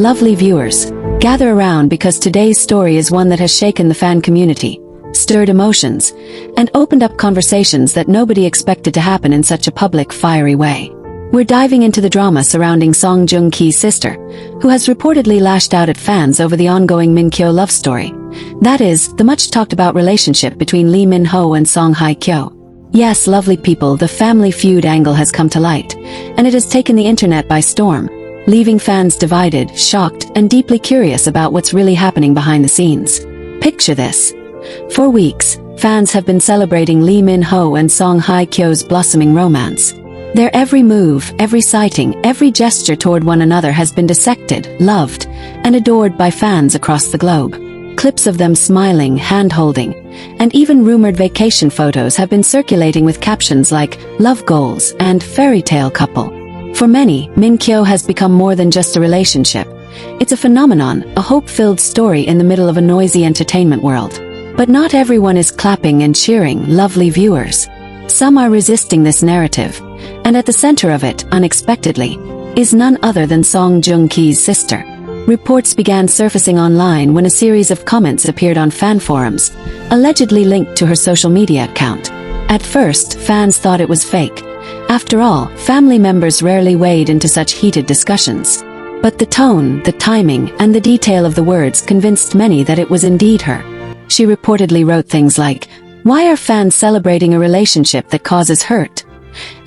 Lovely viewers, gather around because today's story is one that has shaken the fan community, stirred emotions, and opened up conversations that nobody expected to happen in such a public, fiery way. We're diving into the drama surrounding Jun Ki's sister, who has reportedly lashed out at fans over the ongoing Min-Kyo love story. That is, the much-talked-about relationship between Minho and Kyo. Yes, lovely people, the family feud angle has come to light, and it has taken the internet by storm, leaving fans divided, shocked, and deeply curious about what's really happening behind the scenes. Picture this. For weeks, fans have been celebrating Minho and Kyo's blossoming romance. Their every move, every sighting, every gesture toward one another has been dissected, loved, and adored by fans across the globe. Clips of them smiling, hand-holding, and even rumored vacation photos have been circulating with captions like "love goals" and "fairy tale couple." For many, Min-Kyo has become more than just a relationship. It's a phenomenon, a hope-filled story in the middle of a noisy entertainment world. But not everyone is clapping and cheering, lovely viewers. Some are resisting this narrative, and at the center of it, unexpectedly, is none other than Jun Ki's sister. Reports began surfacing online when a series of comments appeared on fan forums, allegedly linked to her social media account. At first, fans thought it was fake. After all, family members rarely wade into such heated discussions. But the tone, the timing, and the detail of the words convinced many that it was indeed her. She reportedly wrote things like, "Why are fans celebrating a relationship that causes hurt?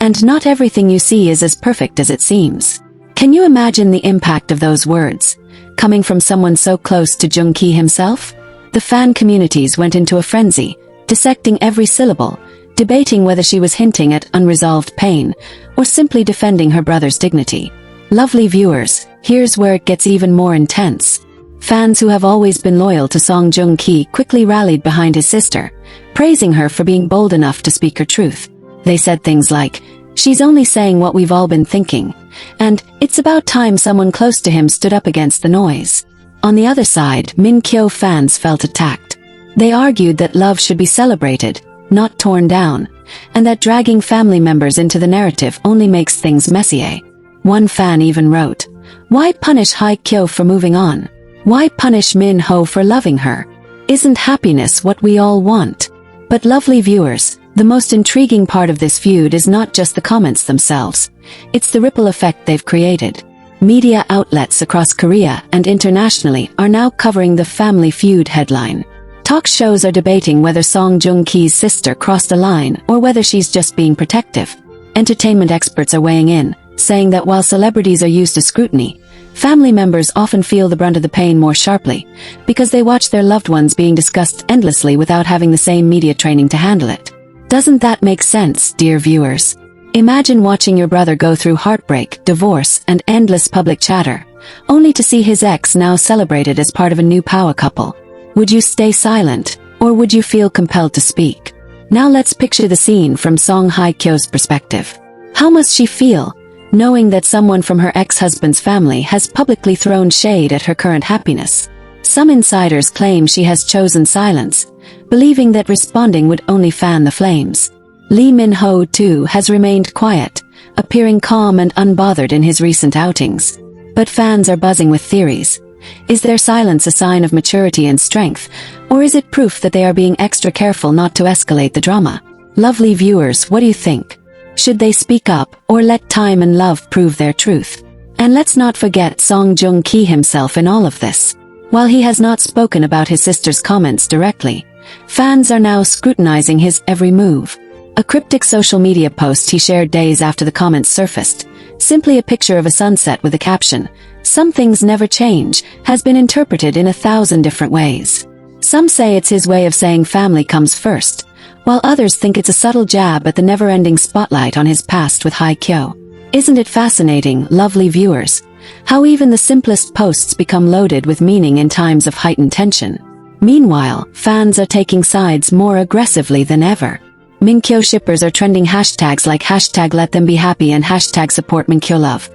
And not everything you see is as perfect as it seems." Can you imagine the impact of those words, coming from someone so close to Joong himself? The fan communities went into a frenzy, dissecting every syllable, debating whether she was hinting at unresolved pain, or simply defending her brother's dignity. Lovely viewers, here's where it gets even more intense. Fans who have always been loyal to Jun Ki quickly rallied behind his sister, praising her for being bold enough to speak her truth. They said things like, "She's only saying what we've all been thinking," and "It's about time someone close to him stood up against the noise." On the other side, Min-Kyo fans felt attacked. They argued that love should be celebrated, not torn down, and that dragging family members into the narrative only makes things messier. One fan even wrote, "Why punish Kyo for moving on? Why punish Minho for loving her? Isn't happiness what we all want?" But lovely viewers, the most intriguing part of this feud is not just the comments themselves. It's the ripple effect they've created. Media outlets across Korea and internationally are now covering the family feud headline. Talk shows are debating whether Jun Ki's sister crossed a line or whether she's just being protective. Entertainment experts are weighing in, saying that while celebrities are used to scrutiny, family members often feel the brunt of the pain more sharply, because they watch their loved ones being discussed endlessly without having the same media training to handle it. Doesn't that make sense, dear viewers? Imagine watching your brother go through heartbreak, divorce, and endless public chatter, only to see his ex now celebrated as part of a new power couple. Would you stay silent, or would you feel compelled to speak? Now let's picture the scene from Kyo's perspective. How must she feel, knowing that someone from her ex-husband's family has publicly thrown shade at her current happiness? Some insiders claim she has chosen silence, believing that responding would only fan the flames. Minho, too, has remained quiet, appearing calm and unbothered in his recent outings. But fans are buzzing with theories. Is their silence a sign of maturity and strength, or is it proof that they are being extra careful not to escalate the drama? Lovely viewers, what do you think? Should they speak up, or let time and love prove their truth? And let's not forget Jun Ki himself in all of this. While he has not spoken about his sister's comments directly, fans are now scrutinizing his every move. A cryptic social media post he shared days after the comments surfaced, simply a picture of a sunset with a caption, "Some things never change," has been interpreted in 1,000 different ways. Some say it's his way of saying family comes first, while others think it's a subtle jab at the never-ending spotlight on his past with Kyo. Isn't it fascinating, lovely viewers, how even the simplest posts become loaded with meaning in times of heightened tension? Meanwhile, fans are taking sides more aggressively than ever. Min-Kyo shippers are trending hashtags like #LetThemBeHappy and #SupportMin-Kyo-Love,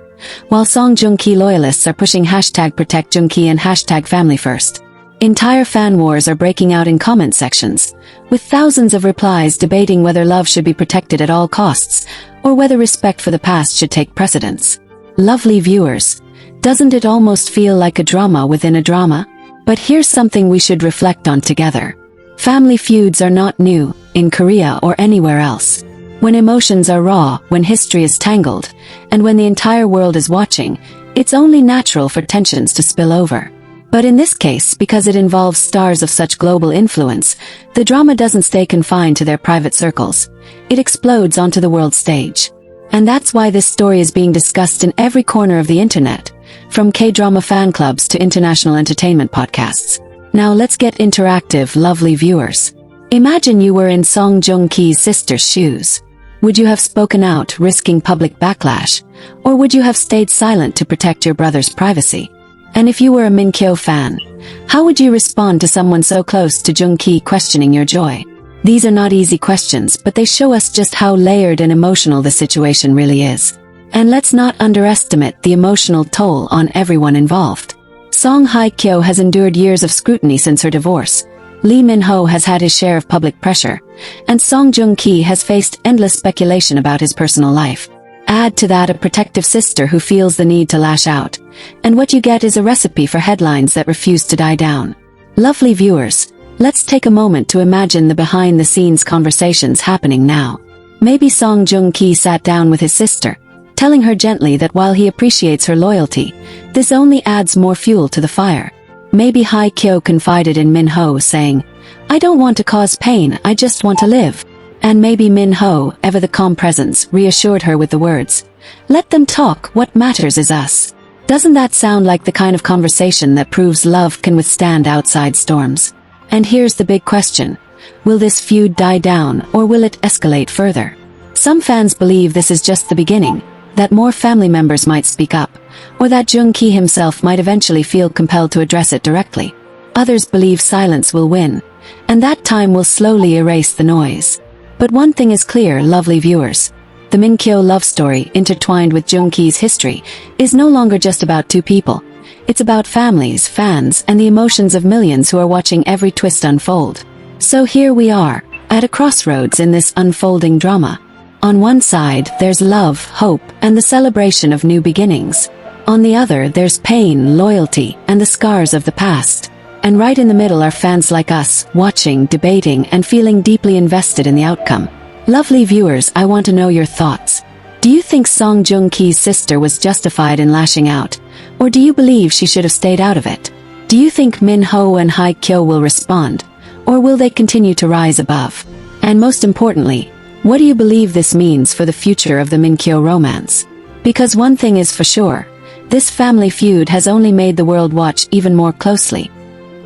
while Jun Ki loyalists are pushing #ProtectJunki and #FamilyFirst. Entire fan wars are breaking out in comment sections, with thousands of replies debating whether love should be protected at all costs, or whether respect for the past should take precedence. Lovely viewers, Doesn't it almost feel like a drama within a drama? But here's something we should reflect on together. Family feuds are not new, in Korea or anywhere else. When emotions are raw, when history is tangled, and when the entire world is watching, it's only natural for tensions to spill over. But in this case, because it involves stars of such global influence, the drama doesn't stay confined to their private circles. It explodes onto the world stage. And that's why this story is being discussed in every corner of the internet, from K-drama fan clubs to international entertainment podcasts. Now let's get interactive, lovely viewers. Imagine you were in Jun Ki's sister's shoes. Would you have spoken out, risking public backlash? Or would you have stayed silent to protect your brother's privacy? And if you were a Min-Kyo fan, how would you respond to someone so close to Jun Ki questioning your joy? These are not easy questions, but they show us just how layered and emotional the situation really is. And let's not underestimate the emotional toll on everyone involved. Song Hye-kyo has endured years of scrutiny since her divorce. Lee Minho has had his share of public pressure, and Jun Ki has faced endless speculation about his personal life. Add to that a protective sister who feels the need to lash out, and what you get is a recipe for headlines that refuse to die down. Lovely viewers, let's take a moment to imagine the behind-the-scenes conversations happening now. Maybe Jun Ki sat down with his sister, telling her gently that while he appreciates her loyalty, this only adds more fuel to the fire. Maybe Hye-kyo confided in Minho, saying, "I don't want to cause pain, I just want to live." And maybe Minho, ever the calm presence, reassured her with the words, "Let them talk, what matters is us." Doesn't that sound like the kind of conversation that proves love can withstand outside storms? And here's the big question. Will this feud die down, or will it escalate further? Some fans believe this is just the beginning, that more family members might speak up, or that Jun Ki himself might eventually feel compelled to address it directly. Others believe silence will win, and that time will slowly erase the noise. But one thing is clear, lovely viewers. The Min-Kyo love story, intertwined with Jun Ki's history, is no longer just about two people. It's about families, fans, and the emotions of millions who are watching every twist unfold. So here we are, at a crossroads in this unfolding drama. On one side, there's love, hope, and the celebration of new beginnings. On the other, there's pain, loyalty, and the scars of the past. And right in the middle are fans like us, watching, debating, and feeling deeply invested in the outcome. Lovely viewers, I want to know your thoughts. Do you think Jun Ki's sister was justified in lashing out? Or do you believe she should have stayed out of it? Do you think Minho and Hye-kyo will respond? Or will they continue to rise above? And most importantly, what do you believe this means for the future of the Min-Kyo romance? Because one thing is for sure, this family feud has only made the world watch even more closely.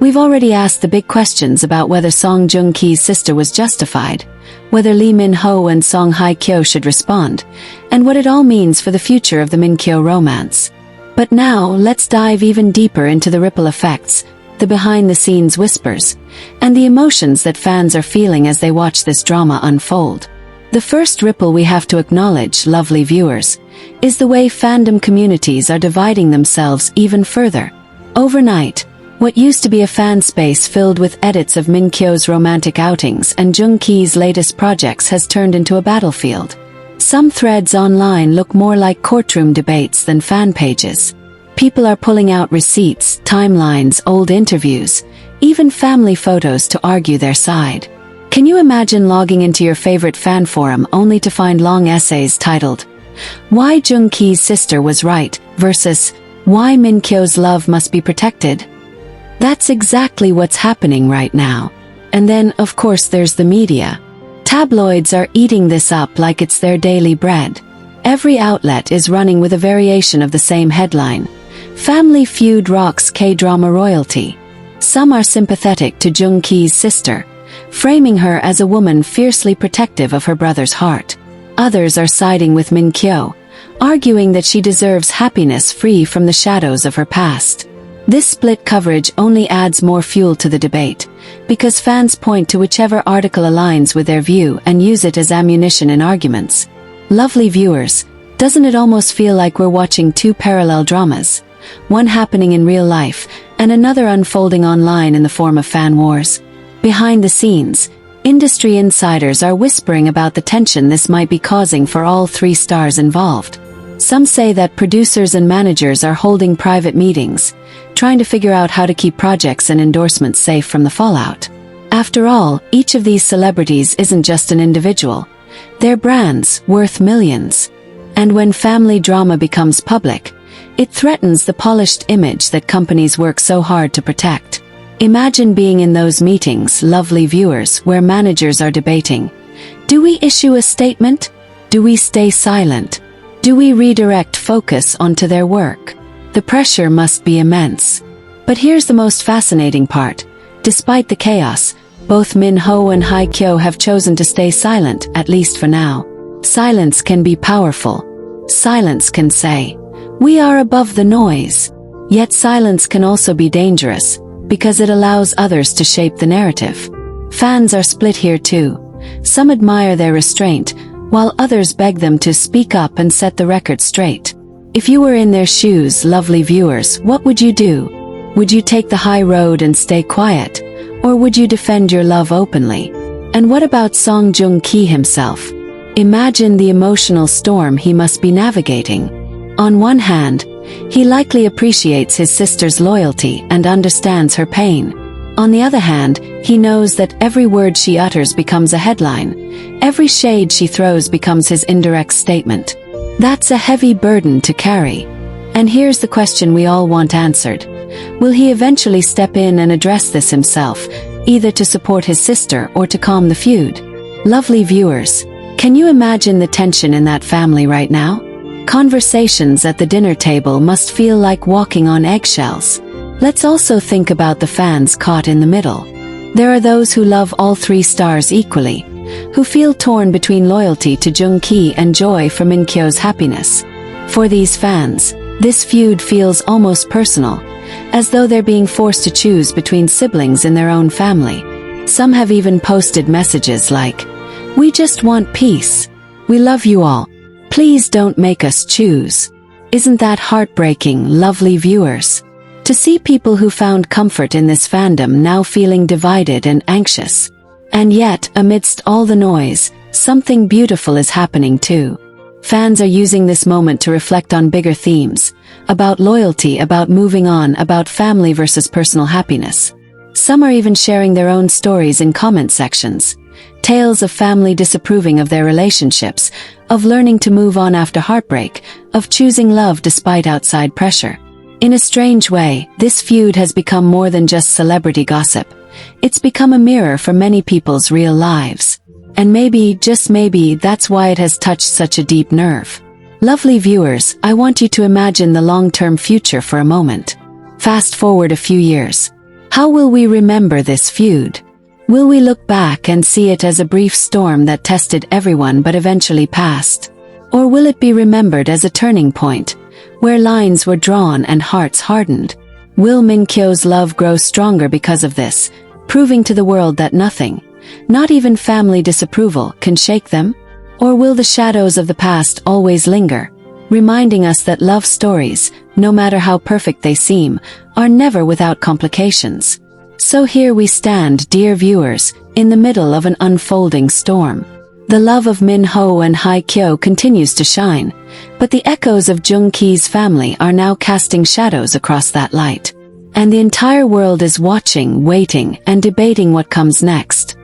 We've already asked the big questions about whether Jun Ki's sister was justified, whether Lee Minho and Song Hye-kyo should respond, and what it all means for the future of the Min-Kyo romance. But now, let's dive even deeper into the ripple effects, the behind-the-scenes whispers, and the emotions that fans are feeling as they watch this drama unfold. The first ripple we have to acknowledge, lovely viewers, is the way fandom communities are dividing themselves even further. Overnight, what used to be a fan space filled with edits of Min-Kyo's romantic outings and Jun Ki's latest projects has turned into a battlefield. Some threads online look more like courtroom debates than fan pages. People are pulling out receipts, timelines, old interviews, even family photos to argue their side. Can you imagine logging into your favorite fan forum only to find long essays titled, "Why Jun Ki's sister was right" versus "Why Min-Kyo's love must be protected"? That's exactly what's happening right now. And then, of course, there's the media. Tabloids are eating this up like it's their daily bread. Every outlet is running with a variation of the same headline. Family feud rocks K-drama royalty. Some are sympathetic to Jun Ki's sister, framing her as a woman fiercely protective of her brother's heart. Others are siding with Min-Kyo, arguing that she deserves happiness free from the shadows of her past. This split coverage only adds more fuel to the debate, because fans point to whichever article aligns with their view and use it as ammunition in arguments. Lovely viewers, doesn't it almost feel like we're watching two parallel dramas? One happening in real life, and another unfolding online in the form of fan wars? Behind the scenes, industry insiders are whispering about the tension this might be causing for all three stars involved. Some say that producers and managers are holding private meetings, trying to figure out how to keep projects and endorsements safe from the fallout. After all, each of these celebrities isn't just an individual. They're brands worth millions. And when family drama becomes public, it threatens the polished image that companies work so hard to protect. Imagine being in those meetings, lovely viewers, where managers are debating. Do we issue a statement? Do we stay silent? Do we redirect focus onto their work? The pressure must be immense. But here's the most fascinating part. Despite the chaos, both Minho and Kyo have chosen to stay silent, at least for now. Silence can be powerful. Silence can say, "We are above the noise." Yet silence can also be dangerous, because it allows others to shape the narrative. Fans are split here too. Some admire their restraint, while others beg them to speak up and set the record straight. If you were in their shoes, lovely viewers, what would you do? Would you take the high road and stay quiet? Or would you defend your love openly? And what about Jun Ki himself? Imagine the emotional storm he must be navigating. On one hand, he likely appreciates his sister's loyalty and understands her pain. On the other hand, he knows that every word she utters becomes a headline. Every shade she throws becomes his indirect statement. That's a heavy burden to carry. And here's the question we all want answered. Will he eventually step in and address this himself, either to support his sister or to calm the feud? Lovely viewers, can you imagine the tension in that family right now? Conversations at the dinner table must feel like walking on eggshells. Let's also think about the fans caught in the middle. There are those who love all three stars equally, who feel torn between loyalty to Joong Ki and joy for Min-Kyo's happiness. For these fans, this feud feels almost personal, as though they're being forced to choose between siblings in their own family. Some have even posted messages like, "We just want peace. We love you all. Please don't make us choose." Isn't that heartbreaking, lovely viewers? To see people who found comfort in this fandom now feeling divided and anxious. And yet, amidst all the noise, something beautiful is happening too. Fans are using this moment to reflect on bigger themes, about loyalty, about moving on, about family versus personal happiness. Some are even sharing their own stories in comment sections. Tales of family disapproving of their relationships, of learning to move on after heartbreak, of choosing love despite outside pressure. In a strange way, this feud has become more than just celebrity gossip. It's become a mirror for many people's real lives. And maybe, just maybe, that's why it has touched such a deep nerve. Lovely viewers, I want you to imagine the long-term future for a moment. Fast forward a few years. How will we remember this feud? Will we look back and see it as a brief storm that tested everyone but eventually passed? Or will it be remembered as a turning point, where lines were drawn and hearts hardened? Will Min-Kyo's love grow stronger because of this, proving to the world that nothing, not even family disapproval, can shake them? Or will the shadows of the past always linger, reminding us that love stories, no matter how perfect they seem, are never without complications? So here we stand, dear viewers, in the middle of an unfolding storm. The love of Minho and Kyo continues to shine, but the echoes of Jun Ki's family are now casting shadows across that light. And the entire world is watching, waiting, and debating what comes next.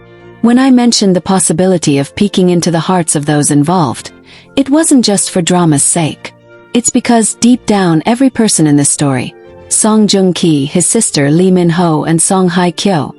When I mentioned the possibility of peeking into the hearts of those involved, it wasn't just for drama's sake. It's because deep down every person in this story, Jun Ki, his sister Lee Minho, and Kyo,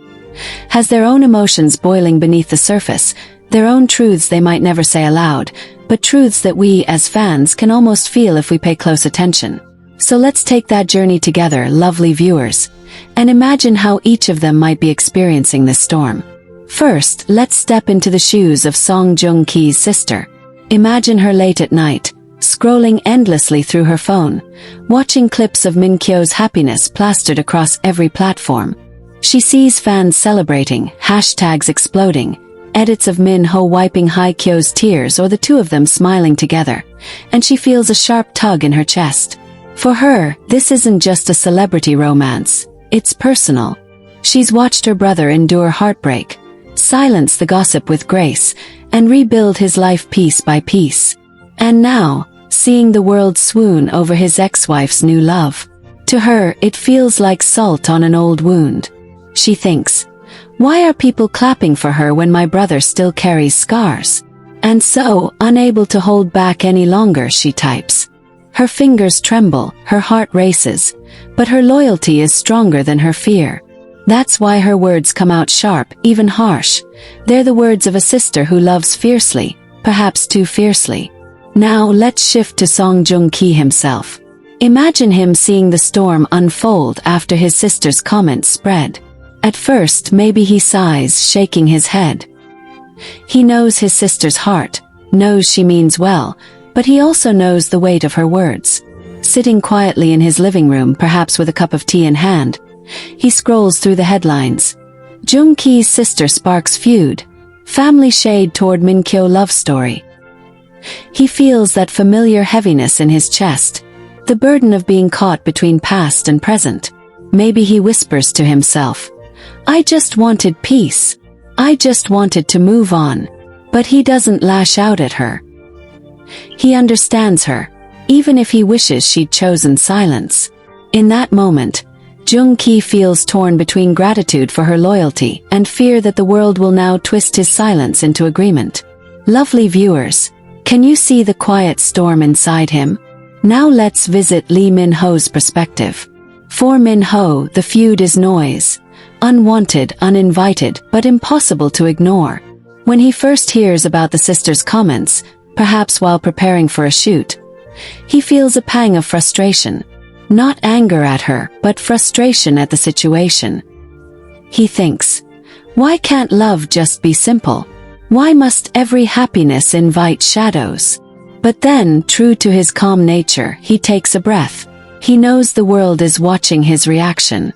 has their own emotions boiling beneath the surface, their own truths they might never say aloud, but truths that we, as fans, can almost feel if we pay close attention. So let's take that journey together, lovely viewers, and imagine how each of them might be experiencing this storm. First, let's step into the shoes of Jun Ki's sister. Imagine her late at night, scrolling endlessly through her phone, watching clips of Min-Kyo's happiness plastered across every platform. She sees fans celebrating, hashtags exploding, edits of Minho wiping Kyo's tears or the two of them smiling together, and she feels a sharp tug in her chest. For her, this isn't just a celebrity romance, it's personal. She's watched her brother endure heartbreak, silence the gossip with grace, and rebuild his life piece by piece. And now, seeing the world swoon over his ex-wife's new love. To her, it feels like salt on an old wound. She thinks, why are people clapping for her when my brother still carries scars? And so, unable to hold back any longer, she types. Her fingers tremble, her heart races, but her loyalty is stronger than her fear. That's why her words come out sharp, even harsh. They're the words of a sister who loves fiercely, perhaps too fiercely. Now let's shift to Joong Ki himself. Imagine him seeing the storm unfold after his sister's comments spread. At first, maybe he sighs, shaking his head. He knows his sister's heart, knows she means well, but he also knows the weight of her words. Sitting quietly in his living room, perhaps with a cup of tea in hand, he scrolls through the headlines. Jun Ki's sister sparks feud. Family shade toward Min-Kyo love story. He feels that familiar heaviness in his chest, the burden of being caught between past and present. Maybe he whispers to himself, I just wanted peace. I just wanted to move on. But he doesn't lash out at her. He understands her, even if he wishes she'd chosen silence. In that moment, Joong Ki feels torn between gratitude for her loyalty and fear that the world will now twist his silence into agreement. Lovely viewers, can you see the quiet storm inside him? Now let's visit Minho's perspective. For Minho, the feud is noise. Unwanted, uninvited, but impossible to ignore. When he first hears about the sister's comments, perhaps while preparing for a shoot, he feels a pang of frustration. Not anger at her, but frustration at the situation. He thinks, why can't love just be simple? Why must every happiness invite shadows? But then, true to his calm nature, he takes a breath. He knows the world is watching his reaction.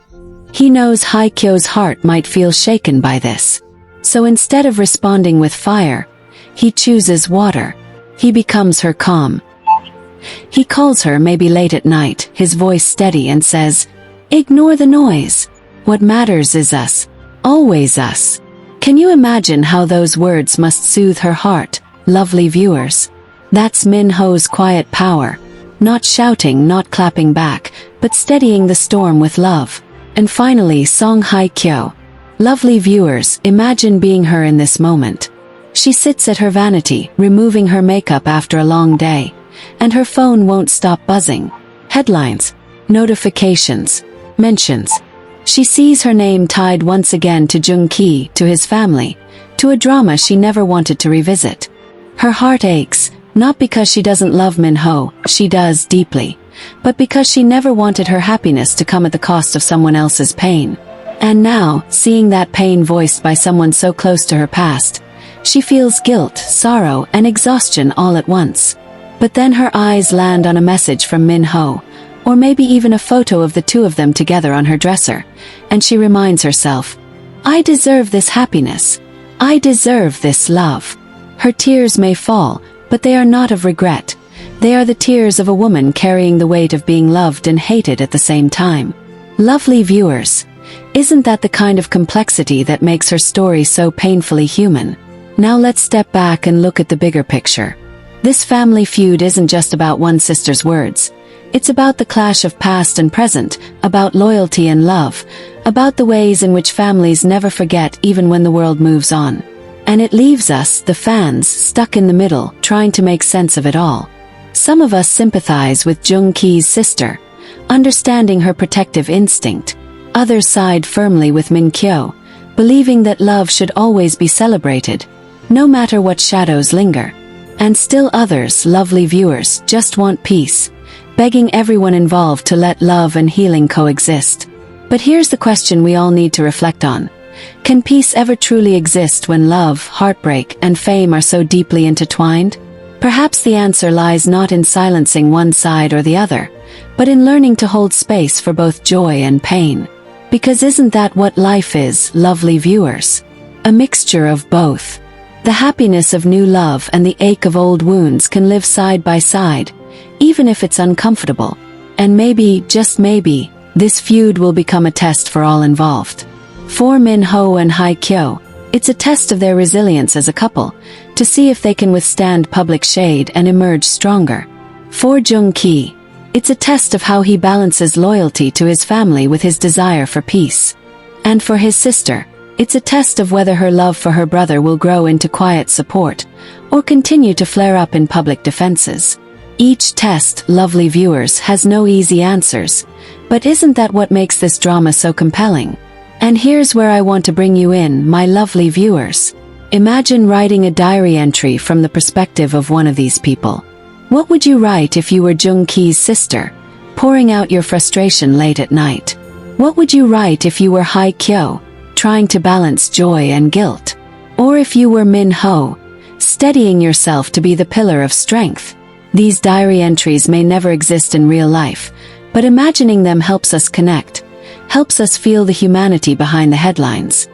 He knows Kyo's heart might feel shaken by this. So instead of responding with fire, he chooses water. He becomes her calm. He calls her maybe late at night, his voice steady, and says, ignore the noise. What matters is us. Always us. Can you imagine how those words must soothe her heart, lovely viewers? That's Minho's quiet power. Not shouting, not clapping back, but steadying the storm with love. And finally, Kyo. Lovely viewers, imagine being her in this moment. She sits at her vanity, removing her makeup after a long day. And her phone won't stop buzzing. Headlines, notifications, mentions. She sees her name tied once again to Jun Ki, to his family, to a drama she never wanted to revisit. Her heart aches, not because she doesn't love Minho, she does deeply, but because she never wanted her happiness to come at the cost of someone else's pain. And now, seeing that pain voiced by someone so close to her past, she feels guilt, sorrow, and exhaustion all at once. But then her eyes land on a message from Minho, or maybe even a photo of the two of them together on her dresser, and she reminds herself, I deserve this happiness. I deserve this love. Her tears may fall, but they are not of regret. They are the tears of a woman carrying the weight of being loved and hated at the same time. Lovely viewers, isn't that the kind of complexity that makes her story so painfully human? Now let's step back and look at the bigger picture. This family feud isn't just about one sister's words. It's about the clash of past and present, about loyalty and love, about the ways in which families never forget even when the world moves on. And it leaves us, the fans, stuck in the middle, trying to make sense of it all. Some of us sympathize with Joong Ki's sister, understanding her protective instinct. Others side firmly with Min-Kyo, believing that love should always be celebrated, no matter what shadows linger. And still others, lovely viewers, just want peace, begging everyone involved to let love and healing coexist. But here's the question we all need to reflect on. Can peace ever truly exist when love, heartbreak, and fame are so deeply intertwined? Perhaps the answer lies not in silencing one side or the other, but in learning to hold space for both joy and pain. Because isn't that what life is, lovely viewers? A mixture of both. The happiness of new love and the ache of old wounds can live side by side, even if it's uncomfortable. And maybe, just maybe, this feud will become a test for all involved. For Minho and Kyo, it's a test of their resilience as a couple, to see if they can withstand public shade and emerge stronger. For Joong Ki, it's a test of how he balances loyalty to his family with his desire for peace. And for his sister, it's a test of whether her love for her brother will grow into quiet support, or continue to flare up in public defenses. Each test, lovely viewers, has no easy answers, but isn't that what makes this drama so compelling? And here's where I want to bring you in, my lovely viewers. Imagine writing a diary entry from the perspective of one of these people. What would you write if you were Joong Ki's sister, pouring out your frustration late at night? What would you write if you were Min-Kyo, trying to balance joy and guilt? Or if you were Minho, steadying yourself to be the pillar of strength? These diary entries may never exist in real life, but imagining them helps us connect, helps us feel the humanity behind the headlines.